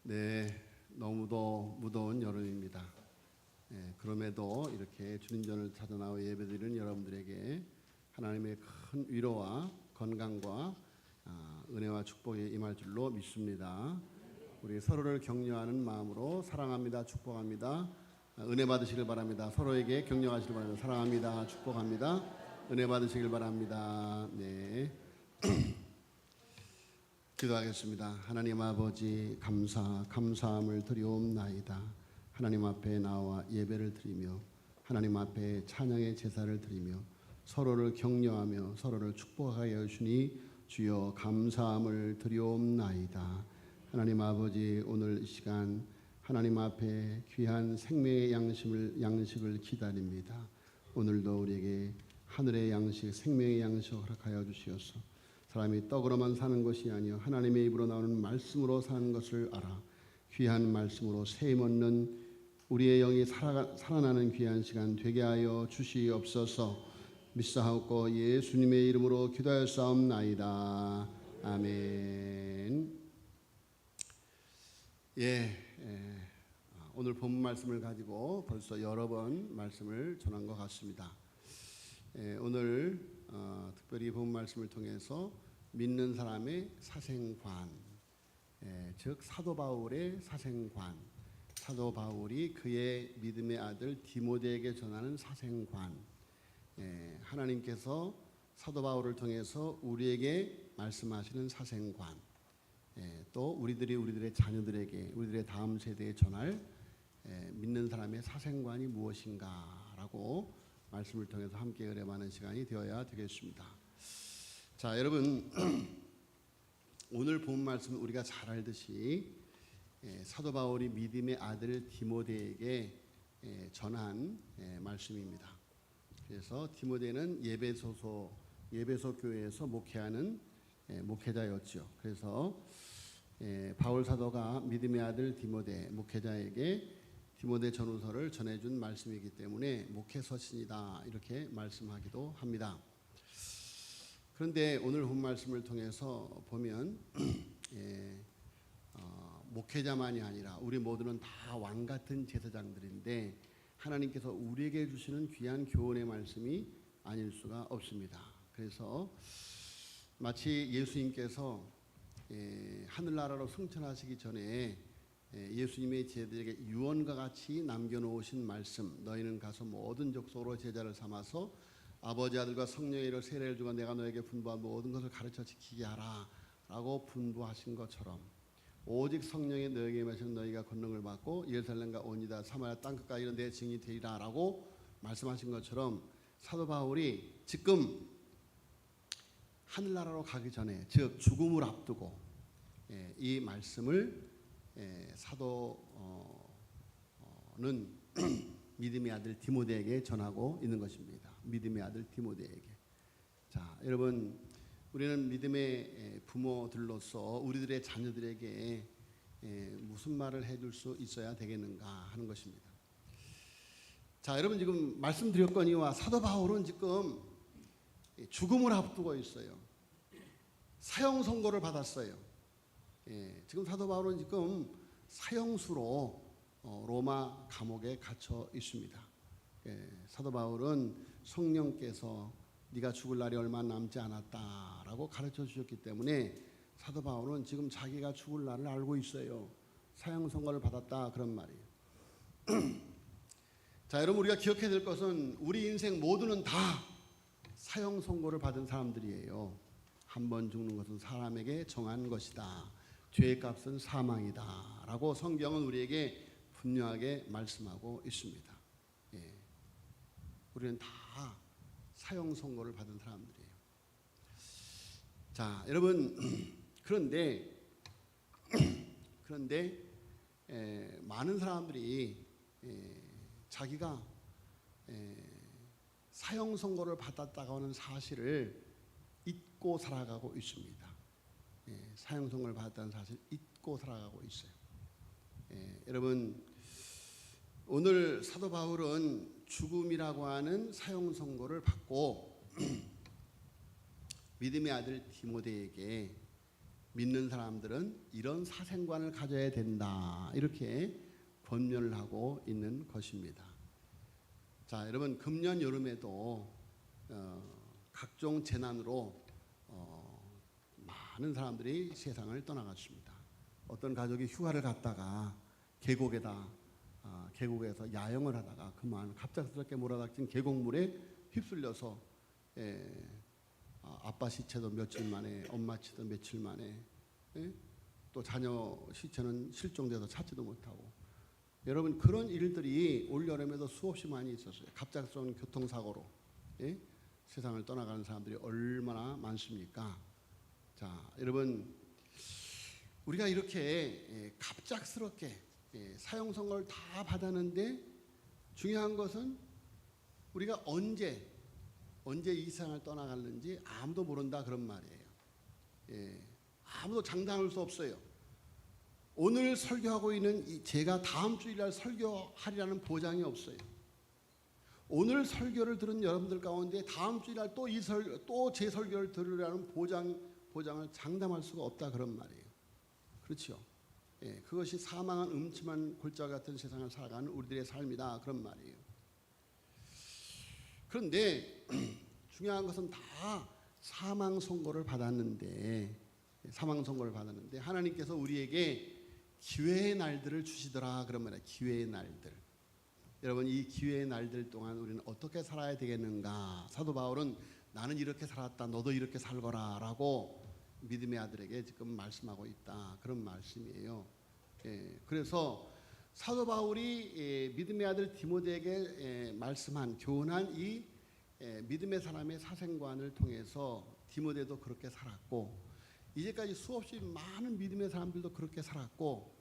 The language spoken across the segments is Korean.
네, 너무도 무더운 여름입니다. 그럼에도 이렇게 주님 전을 찾아 나와 예배드리는 여러분들에게 하나님의 큰 위로와 건강과 은혜와 축복이 임할 줄로 믿습니다. 우리 서로를 격려하는 마음으로 사랑합니다, 축복합니다, 은혜 받으시길 바랍니다. 서로에게 격려하시길 바랍니다. 사랑합니다, 축복합니다, 은혜 받으시길 바랍니다. 네. 기도하겠습니다. 하나님 아버지, 감사함을 드리옵나이다. 하나님 앞에 나와 예배를 드리며 하나님 앞에 찬양의 제사를 드리며 서로를 격려하며 서로를 축복하여 주시니 주여 감사함을 드리옵나이다. 하나님 아버지, 오늘 이 시간 하나님 앞에 귀한 생명의 양식을 기다립니다. 오늘도 우리에게 하늘의 양식, 생명의 양식을 허락하여 주시옵소서. 사람이 떡으로만 사는 것이 아니요 하나님의 입으로 나오는 말씀으로 사는 것을 알아 귀한 말씀으로 셈 얻는 우리의 영이 살아나는 귀한 시간 되게 하여 주시옵소서. 믿사옵고 예수님의 이름으로 기도하였사옵나이다. 아멘. 오늘 본문 말씀을 가지고 벌써 여러 번 말씀을 전한 것 같습니다. 오늘 특별히 본 말씀을 통해서 믿는 사람의 사생관, 즉 사도 바울의 사생관, 사도 바울이 그의 믿음의 아들 디모데에게 전하는 사생관, 하나님께서 사도 바울을 통해서 우리에게 말씀하시는 사생관, 또 우리들의 자녀들에게, 우리들의 다음 세대에 전할 믿는 사람의 사생관이 무엇인가라고 말씀을 통해서 함께 의뢰하는 시간이 되어야 되겠습니다. 자, 여러분, 오늘 본 말씀은 우리가 잘 알듯이 사도 바울이 믿음의 아들 디모데에게 전한 말씀입니다. 그래서 디모데는 예배소 교회에서 목회하는 목회자였죠. 그래서 바울 사도가 믿음의 아들 디모데 목회자에게 디모데 전후서를 전해준 말씀이기 때문에 목회서신이다 이렇게 말씀하기도 합니다. 그런데 오늘 본 말씀을 통해서 보면 목회자만이 아니라 우리 모두는 다 왕같은 제사장들인데 하나님께서 우리에게 주시는 귀한 교훈의 말씀이 아닐 수가 없습니다. 그래서 마치 예수님께서 하늘나라로 승천하시기 전에 예수님의 제자들에게 유언과 같이 남겨놓으신 말씀, 너희는 가서 모든 족속으로 제자를 삼아서 아버지 아들과 성령의 이름으로 세례를 주고 내가 너에게 분부한 모든 것을 가르쳐 지키게 하라 라고 분부하신 것처럼 오직 성령이 너에게 임하시면 너희가 권능을 받고 예루살렘과 온 유다 사마리아 땅끝까지 이르러 내 증인이 되리라 라고 말씀하신 것처럼 사도 바울이 지금 하늘나라로 가기 전에, 즉 죽음을 앞두고 이 말씀을 사도는 믿음의 아들 디모데에게 전하고 있는 것입니다. 믿음의 아들 디모데에게. 자, 여러분, 우리는 믿음의 부모들로서 우리들의 자녀들에게 무슨 말을 해줄 수 있어야 되겠는가 하는 것입니다. 자, 여러분, 지금 말씀드렸거니와 사도 바울은 지금 죽음을 앞두고 있어요. 사형 선고를 받았어요. 지금 사도 바울은 지금 사형수로 로마 감옥에 갇혀 있습니다. 사도 바울은 성령께서 네가 죽을 날이 얼마 남지 않았다라고 가르쳐 주셨기 때문에 사도 바울은 지금 자기가 죽을 날을 알고 있어요. 사형 선고를 받았다 그런 말이에요. 자, 여러분, 우리가 기억해야 될 것은 우리 인생 모두는 다 사형 선고를 받은 사람들이에요. 한 번 죽는 것은 사람에게 정한 것이다. 죄의 값은 사망이다 라고 성경은 우리에게 분명하게 말씀하고 있습니다. 우리는 다 사형 선고를 받은 사람들이에요. 자, 여러분, 그런데 많은 사람들이 자기가 사형 선고를 받았다고 하는 사실을 잊고 살아가고 있습니다. 사형 선고를 받았다는 사실을 잊고 살아가고 있어요. 여러분, 오늘 사도 바울은 죽음이라고 하는 사형 선고를 받고 믿음의 아들 디모데에게 믿는 사람들은 이런 사생관을 가져야 된다. 이렇게 권면을 하고 있는 것입니다. 자, 여러분 금년 여름에도 각종 재난으로 많은 사람들이 세상을 떠나갔습니다. 어떤 가족이 휴가를 갔다가 계곡에서 야영을 하다가 그만 갑작스럽게 몰아닥친 계곡물에 휩쓸려서 아빠 시체도 며칠 만에, 엄마 시체도 며칠 만에, 또 자녀 시체는 실종돼서 찾지도 못하고, 여러분 그런 일들이 올 여름에도 수없이 많이 있었어요. 갑작스러운 교통사고로 세상을 떠나가는 사람들이 얼마나 많습니까? 자, 여러분 우리가 이렇게 갑작스럽게 사형 선고를 다 받았는데 중요한 것은 우리가 언제 이 세상을 떠나갔는지 아무도 모른다 그런 말이에요. 아무도 장담할 수 없어요. 오늘 설교하고 있는 제가 다음 주일날 설교하리라는 보장이 없어요. 오늘 설교를 들은 여러분들 가운데 다음 주일날 또 제 설교를 들으라는 보장을 장담할 수가 없다 그런 말이에요. 그렇죠? 그것이 사망한 음침한 골짜기 같은 세상을 살아가는 우리들의 삶이다 그런 말이에요. 그런데 중요한 것은 다 사망 선고를 받았는데 하나님께서 우리에게 기회의 날들을 주시더라 그런 말이에요. 기회의 날들. 여러분 이 기회의 날들 동안 우리는 어떻게 살아야 되겠는가? 사도 바울은 나는 이렇게 살았다 너도 이렇게 살거라 라고 믿음의 아들에게 지금 말씀하고 있다 그런 말씀이에요. 그래서 사도 바울이 믿음의 아들 디모데에게 말씀한 교훈한 이 믿음의 사람의 사생관을 통해서 디모데도 그렇게 살았고 이제까지 수없이 많은 믿음의 사람들도 그렇게 살았고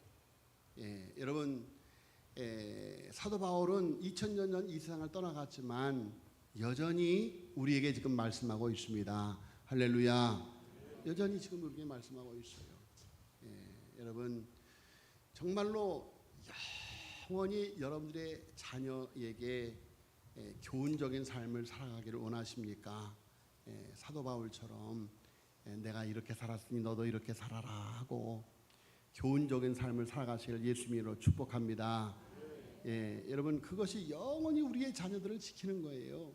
여러분 사도 바울은 2000년 전 이 세상을 떠나갔지만 여전히 우리에게 지금 말씀하고 있습니다. 할렐루야. 여전히 지금 우리에게 말씀하고 있어요. 여러분 정말로 영원히 여러분들의 자녀에게 교훈적인 삶을 살아가기를 원하십니까? 사도 바울처럼 내가 이렇게 살았으니 너도 이렇게 살아라 하고 교훈적인 삶을 살아가시길 예수님으로 축복합니다. 여러분 그것이 영원히 우리의 자녀들을 지키는 거예요.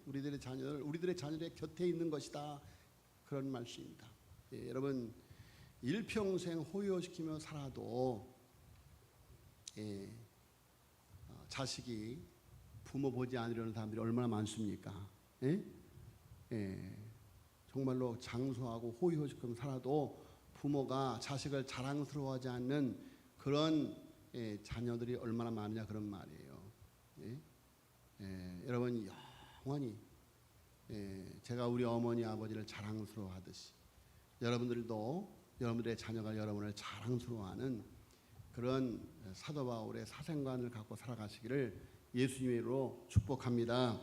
우리들의 자녀들의 곁에 있는 것이다 그런 말씀입니다. 여러분 일평생 호요시키며 살아도 자식이 부모 보지 않으려는 사람들이 얼마나 많습니까? 정말로 장수하고 호의호식하며 살아도 부모가 자식을 자랑스러워하지 않는 그런 자녀들이 얼마나 많으냐 그런 말이에요. 여러분 영원히 제가 우리 어머니 아버지를 자랑스러워하듯이 여러분들도 여러분들의 자녀가 여러분을 자랑스러워하는 그런 사도 바울의 사생관을 갖고 살아가시기를 예수님으로 축복합니다.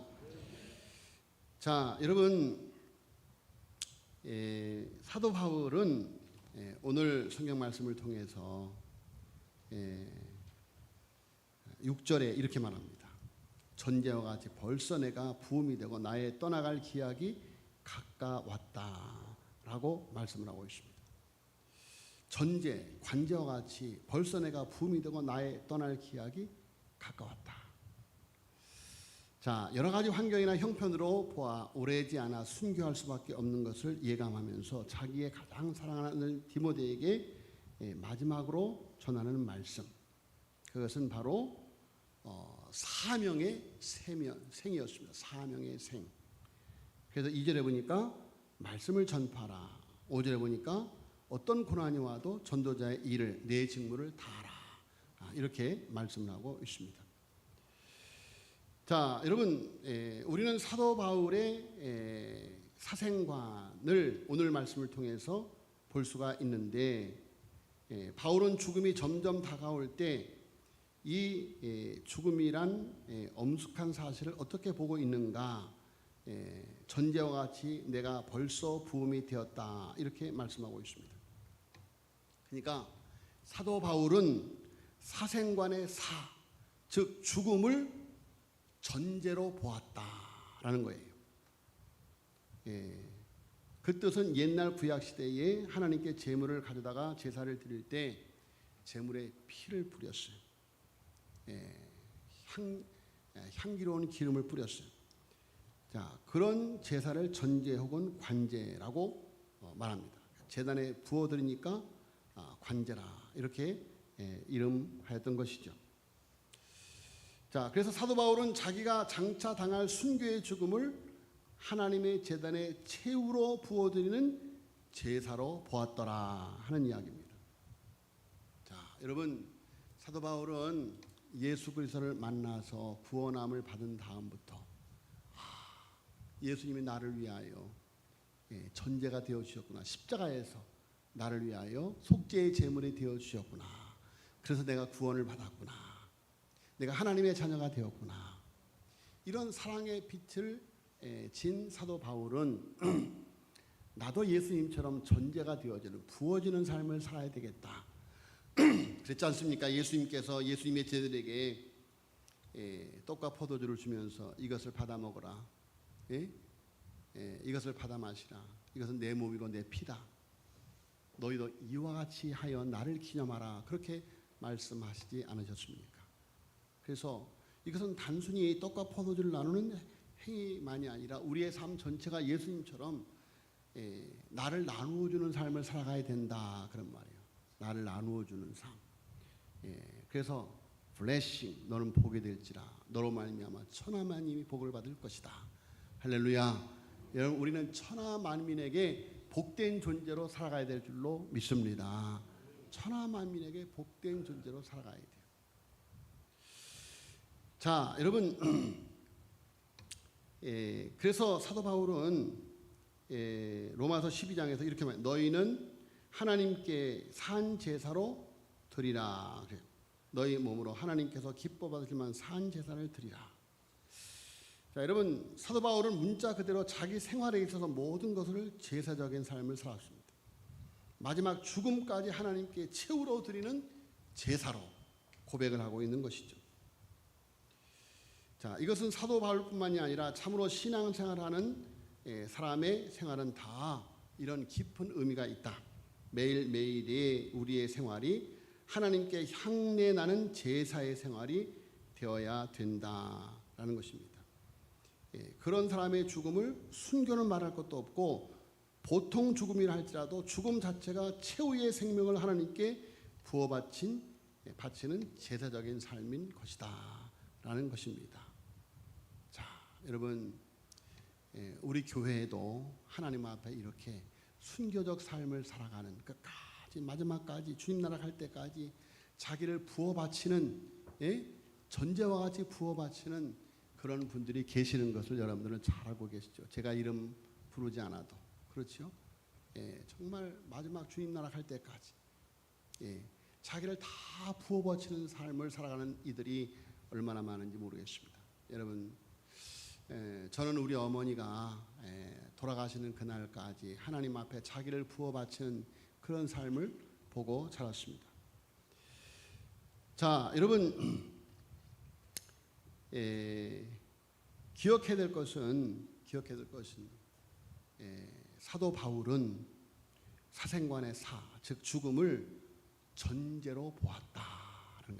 자, 여러분 사도 바울은 오늘 성경 말씀을 통해서 6절에 이렇게 말합니다. 전제와 같이 벌써 내가 부음이 되고 나의 떠나갈 기약이 가까웠다라고 말씀을 하고 있습니다. 전제, 관제와 같이 벌써 내가 부음이 되고 나의 떠날 기약이 가까웠다. 자, 여러 가지 환경이나 형편으로 보아 오래지 않아 순교할 수밖에 없는 것을 예감하면서 자기의 가장 사랑하는 디모데에게 마지막으로 전하는 말씀. 그것은 바로 사명의 생이었습니다. 사명의 생. 그래서 2절에 보니까 말씀을 전파하라. 5절에 보니까 어떤 고난이 와도 전도자의 일을 내 직무를 다하라. 이렇게 말씀을 하고 있습니다. 자, 여러분 우리는 사도 바울의 사생관을 오늘 말씀을 통해서 볼 수가 있는데 바울은 죽음이 점점 다가올 때 이 죽음이란 엄숙한 사실을 어떻게 보고 있는가? 전제와 같이 내가 벌써 부음이 되었다 이렇게 말씀하고 있습니다. 그러니까 사도 바울은 사생관의 즉 죽음을 전제로 보았다라는 거예요. 그 뜻은 옛날 구약 시대에 하나님께 제물을 가져다가 제사를 드릴 때 제물에 피를 뿌렸어요. 향기로운 기름을 뿌렸어요. 자, 그런 제사를 전제 혹은 관제라고 말합니다. 제단에 부어드리니까 관제라 이렇게 이름하였던 것이죠. 자, 그래서 사도 바울은 자기가 장차 당할 순교의 죽음을 하나님의 제단에 최후로 부어드리는 제사로 보았더라 하는 이야기입니다. 자, 여러분, 사도 바울은 예수 그리스도를 만나서 구원함을 받은 다음부터 예수님이 나를 위하여 전제가 되어 주셨구나. 십자가에서 나를 위하여 속죄의 제물이 되어 주셨구나. 그래서 내가 구원을 받았구나. 내가 하나님의 자녀가 되었구나. 이런 사랑의 빛을 진 사도 바울은 나도 예수님처럼 전제가 되어지는 부어지는 삶을 살아야 되겠다. 그랬지 않습니까? 예수님께서 예수님의 제자들에게 떡과 포도주를 주면서 이것을 받아 먹어라. 이것을 받아 마시라. 이것은 내 몸이고 내 피다. 너희도 이와 같이 하여 나를 기념하라. 그렇게 말씀하시지 않으셨습니까? 그래서 이것은 단순히 떡과 포도주를 나누는 행위만이 아니라 우리의 삶 전체가 예수님처럼 나를 나누어주는 삶을 살아가야 된다. 그런 말이에요. 나를 나누어주는 삶. 그래서 블레싱, 너는 복이 될지라. 너로 말미암아 천하만민이 복을 받을 것이다. 할렐루야. 여러분, 우리는 천하만민에게 복된 존재로 살아가야 될 줄로 믿습니다. 천하만민에게 복된 존재로 살아가야 돼요. 자, 여러분, 그래서 사도 바울은 로마서 12장에서 이렇게 말해요. 너희는 하나님께 산 제사로 드리라. 그래요. 너희 몸으로 하나님께서 기뻐 받으실 만한 산 제사를 드리라. 자, 여러분, 사도 바울은 문자 그대로 자기 생활에 있어서 모든 것을 제사적인 삶을 살았습니다. 마지막 죽음까지 하나님께 최후로 드리는 제사로 고백을 하고 있는 것이죠. 자, 이것은 사도 바울뿐만이 아니라 참으로 신앙생활하는 사람의 생활은 다 이런 깊은 의미가 있다. 매일매일의 우리의 생활이 하나님께 향내 나는 제사의 생활이 되어야 된다라는 것입니다. 그런 사람의 죽음을 순교는 말할 것도 없고 보통 죽음이라 할지라도 죽음 자체가 최후의 생명을 하나님께 부어 바치는 제사적인 삶인 것이다 라는 것입니다. 자, 여러분, 우리 교회에도 하나님 앞에 이렇게 순교적 삶을 살아가는 끝까지 마지막까지 주님 나라 갈 때까지 자기를 부어 바치는 전제와 같이 부어 바치는 그런 분들이 계시는 것을 여러분들은 잘 알고 계시죠. 제가 이름 부르지 않아도 그렇죠. 정말 마지막 주님 나라 갈 때까지 자기를 다 부어 바치는 삶을 살아가는 이들이 얼마나 많은지 모르겠습니다. 여러분, 저는 우리 어머니가 돌아가시는 그날까지 하나님 앞에 자기를 부어 바치는 그런 삶을 보고 자랐습니다. 자, 여러분, 기억해야 될 것은 사도 바울은 사생관의 사, 즉 죽음을 전제로 보았다.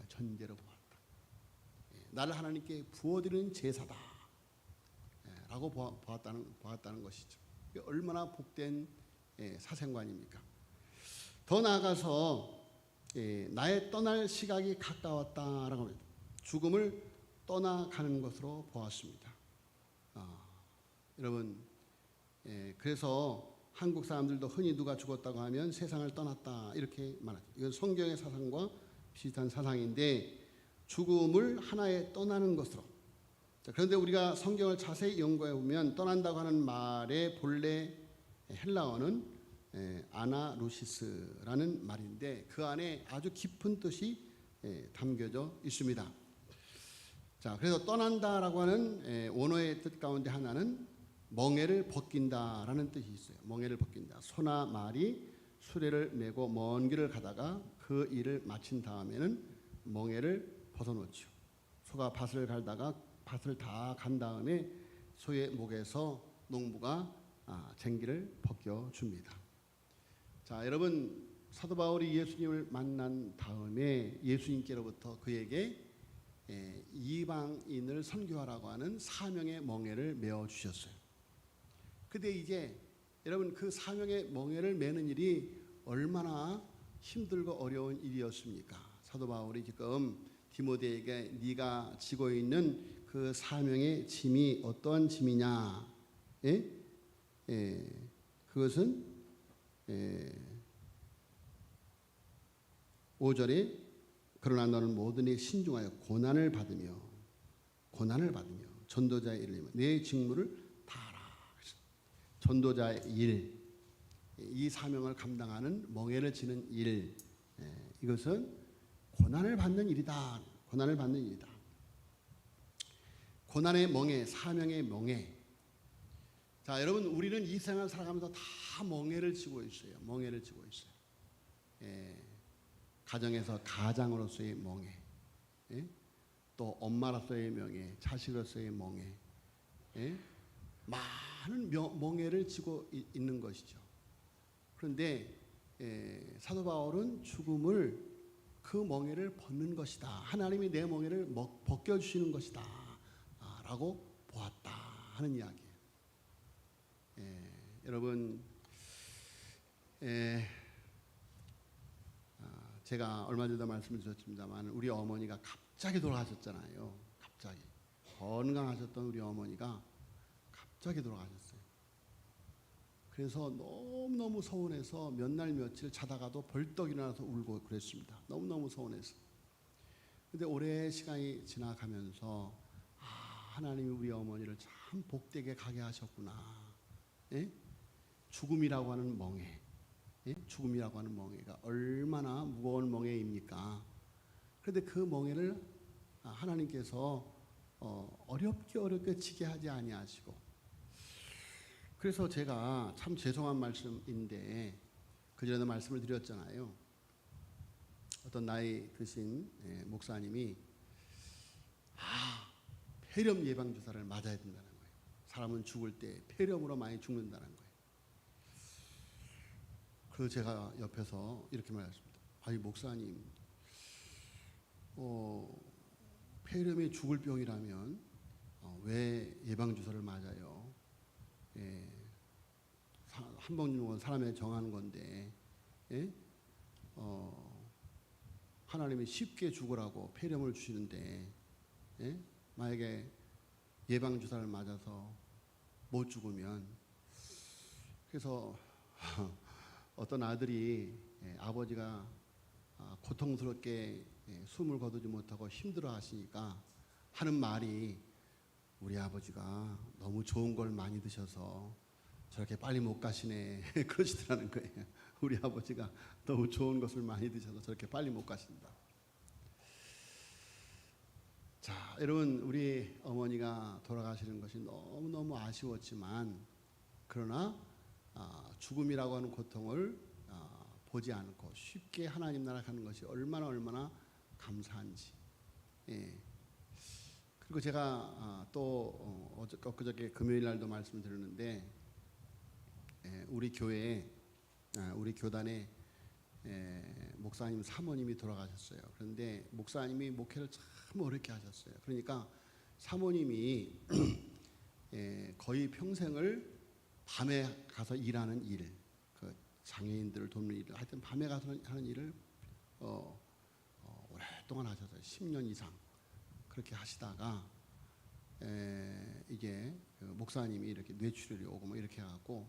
전제로 보았다. 나를 하나님께 부어드리는 제사다. 라고 보았다는 것이죠. 얼마나 복된 사생관입니까? 더 나아가서 나의 떠날 시각이 가까웠다라고 합니다. 죽음을 떠나가는 것으로 보았습니다. 여러분, 그래서 한국 사람들도 흔히 누가 죽었다고 하면 세상을 떠났다 이렇게 말하죠. 이건 성경의 사상과 비슷한 사상인데 죽음을 하나의 떠나는 것으로. 그런데 우리가 성경을 자세히 연구해 보면 떠난다고 하는 말의 본래 헬라어는 아나루시스라는 말인데 그 안에 아주 깊은 뜻이 담겨져 있습니다. 자, 그래서 떠난다라고 하는 원어의 뜻 가운데 하나는 멍에를 벗긴다라는 뜻이 있어요. 멍에를 벗긴다. 소나 말이 수레를 메고 먼 길을 가다가 그 일을 마친 다음에는 멍에를 벗어놓죠. 소가 밭을 갈다가 밭을 다 간 다음에 소의 목에서 농부가 쟁기를 벗겨 줍니다. 자, 여러분, 사도 바울이 예수님을 만난 다음에 예수님께로부터 그에게 이방인을 선교하라고 하는 사명의 멍에를 메어 주셨어요. 근데 이제 여러분, 그 사명의 멍에를 메는 일이 얼마나 힘들고 어려운 일이었습니까? 사도 바울이 지금 디모데에게 네가 지고 있는 그 사명의 짐이 어떠한 짐이냐? 그것은 5절에 그러나 너는 모든 일에 신중하여 고난을 받으며 전도자의 일을 내 직무를 다하라. 전도자의 일, 이 사명을 감당하는 멍에를 지는 일, 이것은 고난을 받는 일이다. 고난의 멍에, 사명의 멍에. 자, 여러분, 우리는 이 생을 살아가면서 다 멍에를 지고 있어요. 가정에서 가장으로서의 멍에, 또 엄마로서의 멍에, 자식으로서의 멍에, 많은 멍에를 지고 있는 것이죠. 그런데 사도 바울은 죽음을 그 멍에를 벗는 것이다. 하나님이 내 멍에를 벗겨주시는 것이다 라고 보았다 하는 이야기예요. 여러분, 제가 얼마 전에 말씀을 드렸습니다만 우리 어머니가 갑자기 돌아가셨잖아요. 갑자기 건강하셨던 우리 어머니가 갑자기 돌아가셨어요. 그래서 너무너무 서운해서 몇 날 며칠 자다가도 벌떡 일어나서 울고 그랬습니다. 너무너무 서운해서. 근데 오래 시간이 지나가면서 하나님이 우리 어머니를 참 복되게 가게 하셨구나. 죽음이라고 하는 멍에, 죽음이라고 하는 멍에가 얼마나 무거운 멍에입니까? 그런데 그 멍에를 하나님께서 어렵게 지게 하지 아니하시고, 그래서 제가 참 죄송한 말씀인데 그전에도 말씀을 드렸잖아요. 어떤 나이 드신 목사님이 폐렴 예방 주사를 맞아야 된다는 거예요. 사람은 죽을 때 폐렴으로 많이 죽는다는 거예요. 그래서 제가 옆에서 이렇게 말했습니다. 아니 목사님, 폐렴이 죽을 병이라면 왜 예방 주사를 맞아요? 한 번 주는 건 사람의 정하는 건데, 하나님이 쉽게 죽으라고 폐렴을 주시는데, 만약에 예방 주사를 맞아서 못 죽으면, 그래서 어떤 아들이 아버지가 고통스럽게 숨을 거두지 못하고 힘들어 하시니까 하는 말이, 우리 아버지가 너무 좋은 걸 많이 드셔서 저렇게 빨리 못 가시네 그러시더라는 거예요. 우리 아버지가 너무 좋은 것을 많이 드셔서 저렇게 빨리 못 가신다. 자, 여러분, 우리 어머니가 돌아가시는 것이 너무너무 아쉬웠지만, 그러나 죽음이라고 하는 고통을 보지 않고 쉽게 하나님 나라 가는 것이 얼마나 감사한지. 그리고 제가 또 엊그저께 금요일 날도 말씀을 드렸는데, 우리 교단에 목사님 사모님이 돌아가셨어요. 그런데 목사님이 목회를 참 어렵게 하셨어요. 그러니까 사모님이 거의 평생을 밤에 가서 일하는 일, 그 장애인들을 돕는 일을, 하여튼 밤에 가서 하는 일을 오랫동안 하셨어요. 10년 이상 그렇게 하시다가 이게 목사님이 이렇게 뇌출혈이 오고 뭐 이렇게 해갖고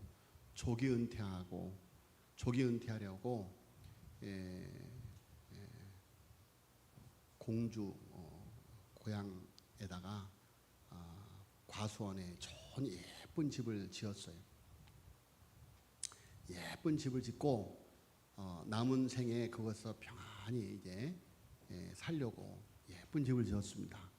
조기 은퇴하려고 공주 고향에다가 과수원에 좋은 예쁜 집을 지었어요. 예쁜 집을 짓고 남은 생에 그것을 평안히 이제 살려고 예쁜 집을 지었습니다.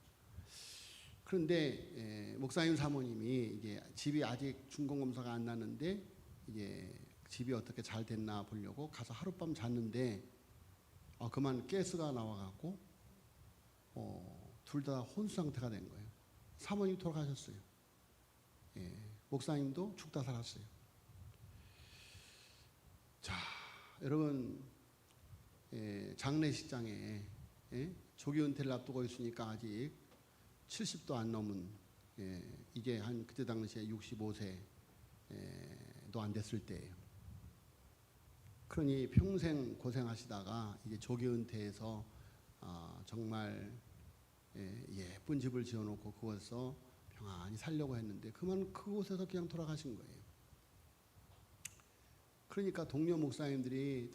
그런데 목사님 사모님이 이제 집이 아직 준공검사가 안 났는데 이제 집이 어떻게 잘 됐나 보려고 가서 하룻밤 잤는데 그만 가스가 나와갖고 둘 다 혼수 상태가 된 거예요. 사모님이 돌아가셨어요. 목사님도 죽다 살았어요. 자, 여러분, 장례식장에 조기 은퇴를 앞두고 있으니까 아직 70도 안 넘은, 이제 한 그때 당시에 65세도 안 됐을 때예요. 그러니 평생 고생하시다가 이제 조기 은퇴해서 정말 예쁜 집을 지어놓고 그곳에서 평안히 살려고 했는데 그곳에서 그냥 돌아가신 거예요. 그러니까 동료 목사님들이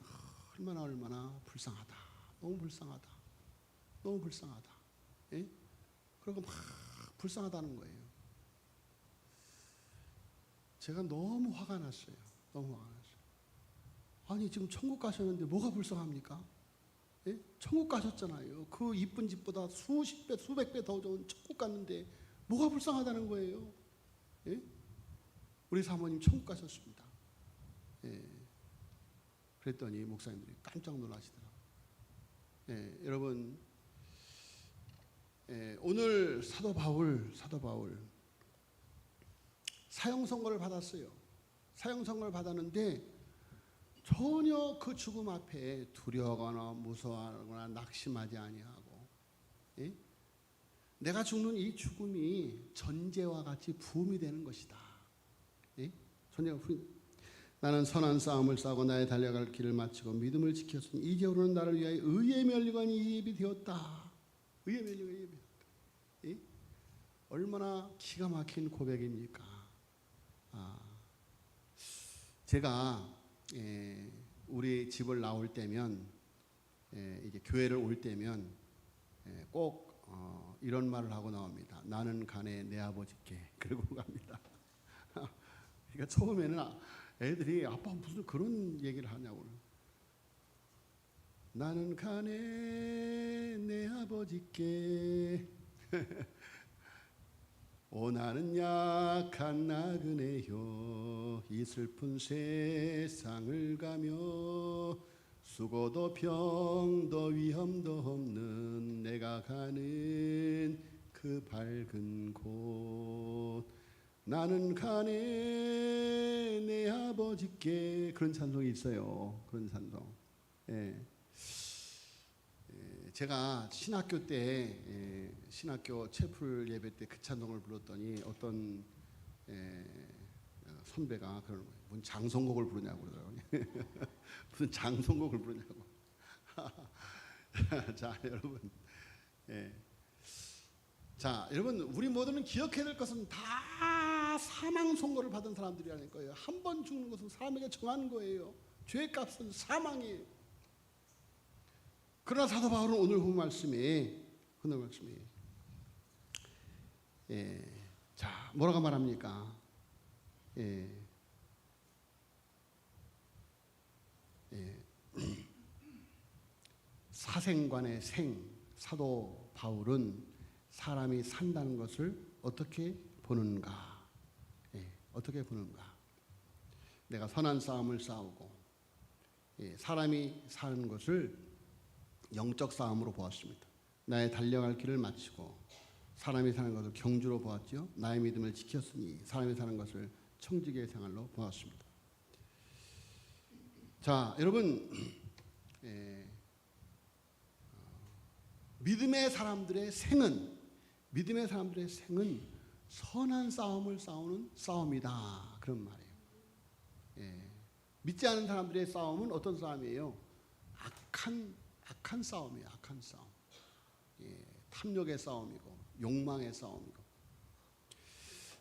얼마나 불쌍하다, 너무 불쌍하다, 너무 불쌍하다, 그리고 막 불쌍하다는 거예요. 제가 너무 화가 났어요. 너무 화가 났어요. 아니 지금 천국 가셨는데 뭐가 불쌍합니까? 천국 가셨잖아요. 그 이쁜 집보다 수십 배, 수백 배 더 좋은 천국 갔는데 뭐가 불쌍하다는 거예요? 우리 사모님 천국 가셨습니다. 그랬더니 목사님들이 깜짝 놀라시더라고요. 여러분, 오늘 사도 바울 사형 선고를 받았어요. 사형 선고를 받았는데 전혀 그 죽음 앞에 두려워하거나 무서워하거나 낙심하지 아니하고, 내가 죽는 이 죽음이 전제와 같이 부음이 되는 것이다. 전제가 나는 선한 싸움을 싸고 나의 달려갈 길을 마치고 믿음을 지켰으니 이제로는 나를 위하여 의의 면류관이 예비되었다. 의의 면류관이 예비되었다. 얼마나 기가 막힌 고백입니까? 제가 우리 집을 나올 때면, 이제 교회를 올 때면 꼭 이런 말을 하고 나옵니다. 나는 가네 내 아버지께. 그러고 갑니다. 그러니까 처음에는 애들이 아빠 무슨 그런 얘기를 하냐고. 나는 가네 내 아버지께 오 나는 약한 나그네요 이 슬픈 세상을 가며 수고도 병도 위험도 없는 내가 가는 그 밝은 곳 나는 가네 내 아버지께. 그런 찬송이 있어요. 그런 찬송. 제가 신학교 때 신학교 채플 예배 때 그 찬송을 불렀더니 어떤 선배가 그러는 거예요. 무슨 장성곡을 부르냐고 그러더라고요. 무슨 장성곡을 부르냐고. 자, 여러분. 자, 여러분, 우리 모두는 기억해야 될 것은 다 사망 선고를 받은 사람들이라는 거예요. 한 번 죽는 것은 사람에게 정한 거예요. 죄의 값은 사망이에요. 그러나 사도 바울은 오늘 본 말씀에 자, 뭐라고 말합니까? 사생관의 생, 사도 바울은 사람이 산다는 것을 어떻게 보는가? 어떻게 보는가? 내가 선한 싸움을 싸우고 사람이 사는 것을 영적 싸움으로 보았습니다. 나의 달려갈 길을 마치고 사람이 사는 것을 경주로 보았죠. 나의 믿음을 지켰으니 사람이 사는 것을 청지기의 생활로 보았습니다. 자, 여러분, 믿음의 사람들의 생은 선한 싸움을 싸우는 싸움이다. 그런 말이에요. 믿지 않은 사람들의 싸움은 어떤 싸움이에요? 악한 싸움이에요. 악한 싸움. 탐욕의 싸움이고 욕망의 싸움이고.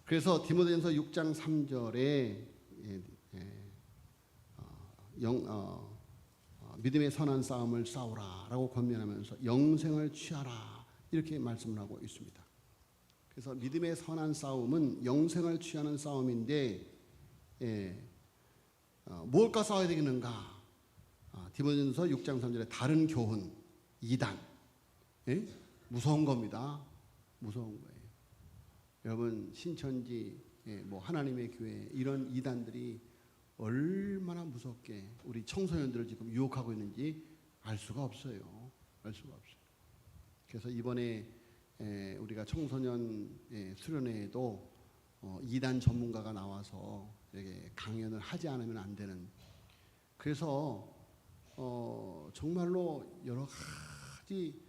그래서 디모데전서 6장 3절에 믿음의 선한 싸움을 싸우라라고 권면하면서 영생을 취하라 이렇게 말씀을 하고 있습니다. 그래서 믿음의 선한 싸움은 영생을 취하는 싸움인데 무엇과 싸워야 되겠는가? 디모데전서 6장 3절에 다른 교훈, 이단, 무서운 겁니다. 무서운 거예요. 여러분, 신천지, 뭐 하나님의 교회 이런 이단들이 얼마나 무섭게 우리 청소년들을 지금 유혹하고 있는지 알 수가 없어요. 알 수가 없어요. 그래서 이번에 우리가 청소년 수련회에도 이단 전문가가 나와서 이렇게 강연을 하지 않으면 안 되는. 그래서 정말로 여러 가지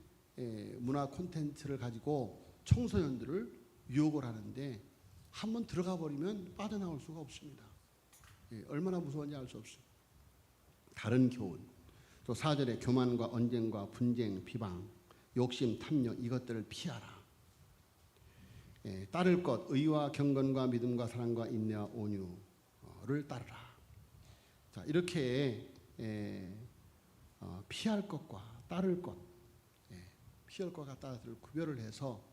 문화 콘텐츠를 가지고 청소년들을 유혹을 하는데 한번 들어가 버리면 빠져나올 수가 없습니다. 얼마나 무서운지 알 수 없습니다. 다른 교훈, 또 4절에 교만과 언쟁과 분쟁, 비방, 욕심, 탐욕 이것들을 피하라. 따를 것, 의와 경건과 믿음과 사랑과 인내와 온유를 따르라. 자, 이렇게 피할 것과 따를 것, 피할 것과 따를 것을 구별을 해서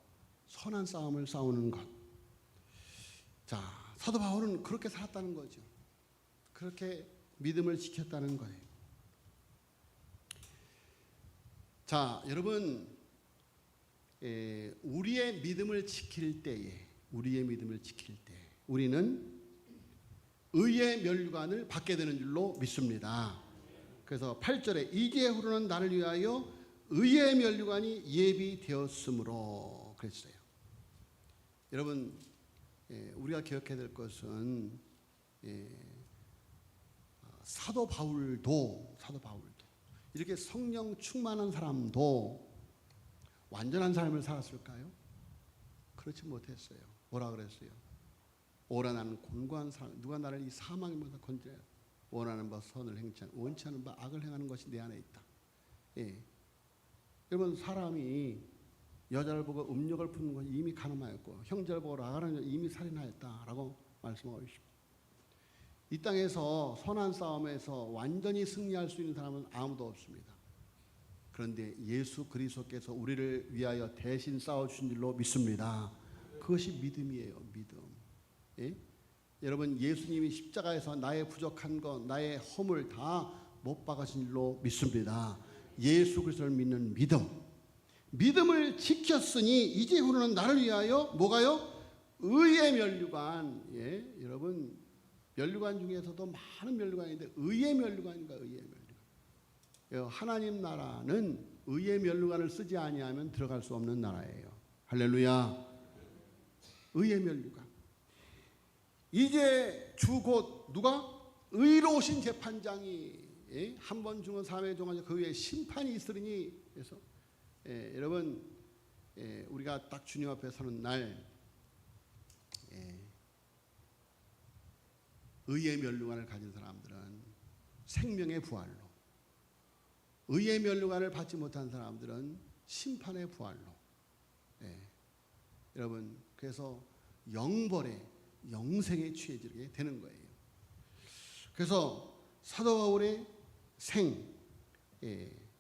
선한 싸움을 싸우는 것. 자, 사도 바울은 그렇게 살았다는 거죠. 그렇게 믿음을 지켰다는 거예요. 자, 여러분, 우리의 믿음을 지킬 때에, 우리는 의의 면류관을 받게 되는 줄로 믿습니다. 그래서 8절에 이제후로는 나를 위하여 의의 면류관이 예비되었으므로 그랬어요. 여러분, 우리가 기억해야 될 것은 사도 바울도 이렇게 성령 충만한 사람도 완전한 삶을 살았을까요? 그렇지 못했어요. 뭐라 그랬어요? 오라 나는 곤고한 사람, 누가 나를 이 사망에서 건져야 원하는 바 선을 행치 않고 원치 않은 바 악을 행하는 것이 내 안에 있다. 여러분, 사람이 여자를 보고 음욕을 품는 것이 이미 간음하였고 형제를 보고 악하는 것이 이미 살인하였다라고 말씀하고 있습니다. 이 땅에서 선한 싸움에서 완전히 승리할 수 있는 사람은 아무도 없습니다. 그런데 예수 그리스도께서 우리를 위하여 대신 싸워주신 줄로 믿습니다. 그것이 믿음이에요. 믿음. 여러분, 예수님이 십자가에서 나의 부족한 것, 나의 허물 다 못 박으신 줄로 믿습니다. 예수 그리스도를 믿는 믿음을 지켰으니 이제후로는 나를 위하여 뭐가요? 의의 면류관. 여러분, 면류관 중에서도 많은 면류관인데 의의 면류관인가? 의의 면류관. 하나님 나라는 의의 면류관을 쓰지 아니하면 들어갈 수 없는 나라예요. 할렐루야. 의의 면류관. 이제 주 곧 누가? 의로우신 재판장이 한 번 죽은 사람의 종은 그 위에 심판이 있으리니. 그래서 여러분, 우리가 딱 주님 앞에 서는 날 의의 면류관을 가진 사람들은 생명의 부활로, 의의 면류관을 받지 못한 사람들은 심판의 부활로. 여러분, 그래서 영벌의 영생에 취해지게 되는 거예요. 그래서 사도 바울의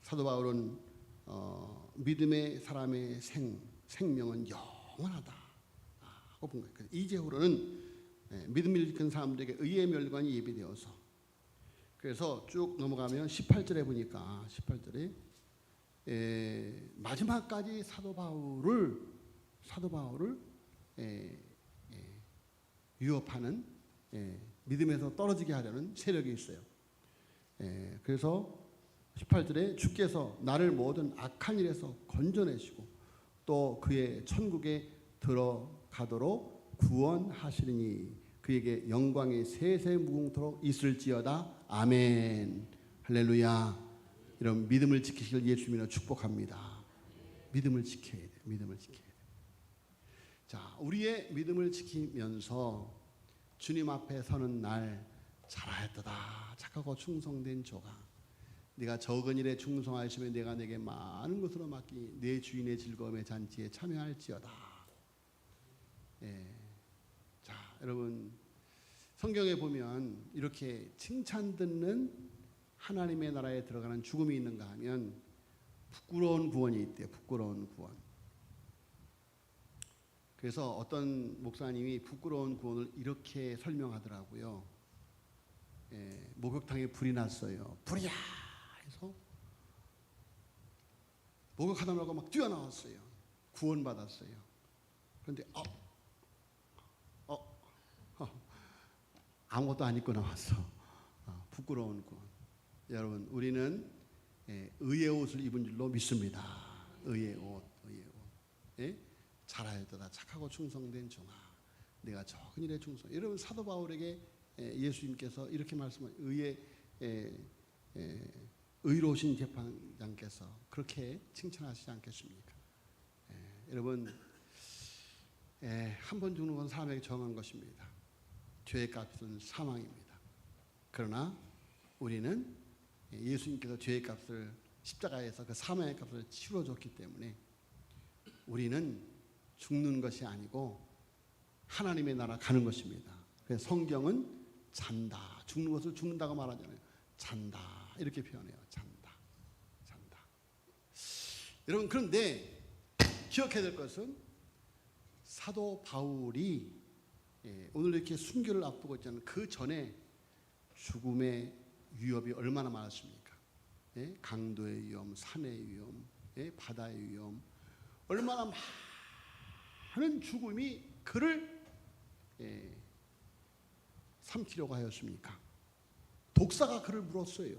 사도 바울은 믿음의 사람의 생명은 영원하다 하고 본 거예요. 이제후로는 믿음을 지킨 사람들에게 의의 면류관이 예비되어서. 그래서 쭉 넘어가면 18절에 보니까 18절에 마지막까지 사도 바울을 위협하는, 믿음에서 떨어지게 하려는 세력이 있어요. 그래서 18절에 주께서 나를 모든 악한 일에서 건져내시고 또 그의 천국에 들어가도록 구원하시리니 그에게 영광이 세세 무궁토록 있을지어다. 아멘. 할렐루야. 이런 믿음을 지키실 예수님을 축복합니다. 믿음을 지켜야 돼. 믿음을 지켜야 돼. 자, 우리의 믿음을 지키면서 주님 앞에 서는 날 잘하였도다. 착하고 충성된 조가. 네가 적은 일에 충성하시면 내가 내게 많은 것으로 맡기니 내 주인의 즐거움의 잔치에 참여할지어다. 자, 여러분, 성경에 보면 이렇게 칭찬 듣는 하나님의 나라에 들어가는 죽음이 있는가 하면 부끄러운 구원이 있대요. 부끄러운 구원. 그래서 어떤 목사님이 부끄러운 구원을 이렇게 설명하더라고요. 목욕탕에 불이 났어요. 불이야 해서 목욕하다 말고 막 뛰어나왔어요. 구원받았어요. 그런데 아무것도 안 입고 나왔어. 부끄러운 구원. 여러분, 우리는 의의 옷을 입은 줄로 믿습니다. 의의 옷. 잘하였도다. 착하고 충성된 종아. 내가 적은 일에 충성. 여러분 사도 바울에게 예수님께서 이렇게 말씀하신 의로우신 재판장께서 그렇게 칭찬하시지 않겠습니까? 여러분 한 번 죽는 건 사람에게 정한 것입니다. 죄의 값은 사망입니다. 그러나 우리는 예수님께서 죄의 값을 십자가에서 그 사망의 값을 치러줬기 때문에 우리는 죽는 것이 아니고 하나님의 나라 가는 것입니다. 그래서 성경은 잔다. 죽는 것을 죽는다고 말하잖아요. 잔다. 이렇게 표현해요. 잔다. 잔다. 여러분 그런데 기억해야 될 것은 사도 바울이 오늘 이렇게 순교를 앞두고 있잖아요. 그 전에 죽음의 위협이 얼마나 많았습니까? 강도의 위험, 산의 위험, 바다의 위험, 얼마나 많은 죽음이 그를 삼키려고 하였습니까? 독사가 그를 물었어요.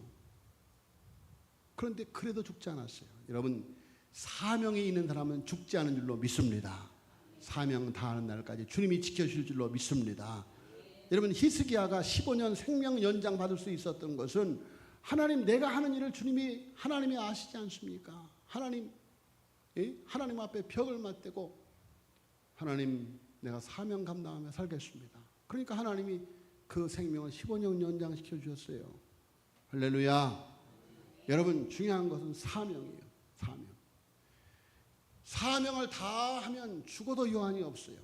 그런데 그래도 죽지 않았어요. 여러분 사명이 있는 사람은 죽지 않은 줄로 믿습니다. 사명 다하는 날까지 주님이 지켜주실 줄로 믿습니다. 여러분 히스기야가 15년 생명 연장 받을 수 있었던 것은 하나님 내가 하는 일을 하나님이 아시지 않습니까? 하나님 앞에 벽을 맞대고 하나님 내가 사명 감당하며 살겠습니다. 그러니까 하나님이 그 생명을 15년 연장시켜 주셨어요. 할렐루야. 여러분 중요한 것은 사명이에요. 사명을 다 하면 죽어도 여한이 없어요.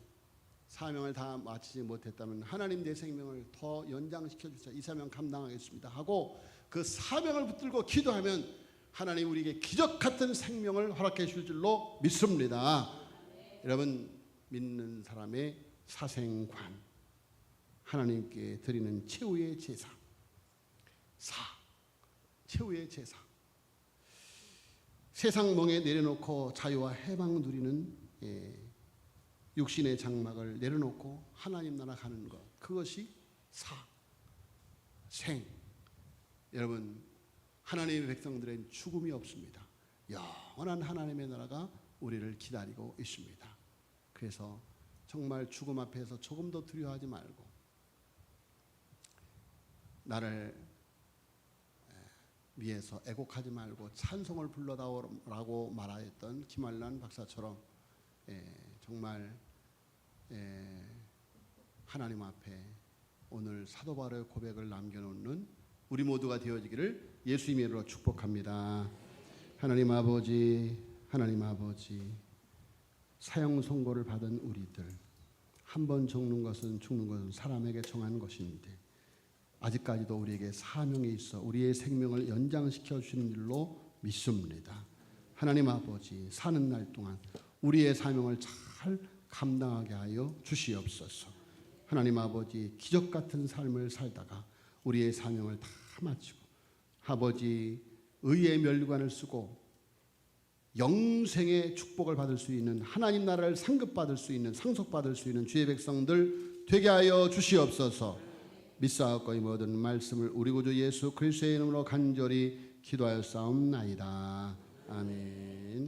사명을 다 마치지 못했다면 하나님 내 생명을 더 연장시켜 주셔서 이 사명 감당하겠습니다 하고 그 사명을 붙들고 기도하면 하나님 우리에게 기적 같은 생명을 허락해 주실 줄로 믿습니다. 여러분 믿는 사람의 사생관, 하나님께 드리는 최후의 제사, 최후의 제사. 세상 멍에 내려놓고 자유와 해방 누리는 육신의 장막을 내려놓고 하나님 나라 가는 것, 그것이 생. 여러분 하나님의 백성들은 죽음이 없습니다. 영원한 하나님의 나라가 우리를 기다리고 있습니다. 그래서 정말 죽음 앞에서 조금도 두려워하지 말고 나를 위해서 애곡하지 말고 찬송을 불러다오라고 말하였던 김한란 박사처럼 정말 하나님 앞에 오늘 사도 바울의 고백을 남겨놓는 우리 모두가 되어지기를 예수님의 이름으로 축복합니다. 하나님 아버지 사형 선고를 받은 우리들 한 번 죽는 것은 사람에게 정한 것인데 아직까지도 우리에게 사명이 있어 우리의 생명을 연장시켜 주시는 일로 믿습니다. 하나님 아버지 사는 날 동안 우리의 사명을 잘 감당하게 하여 주시옵소서. 하나님 아버지 기적 같은 삶을 살다가 우리의 사명을 다 마치고 아버지 의의 면류관을 쓰고 영생의 축복을 받을 수 있는 하나님 나라를 상급받을 수 있는 상속받을 수 있는 주의 백성들 되게 하여 주시옵소서. 믿사옵고 이 모든 말씀을 우리 구주 예수 그리스도의 이름으로 간절히 기도하였사옵나이다. 아멘.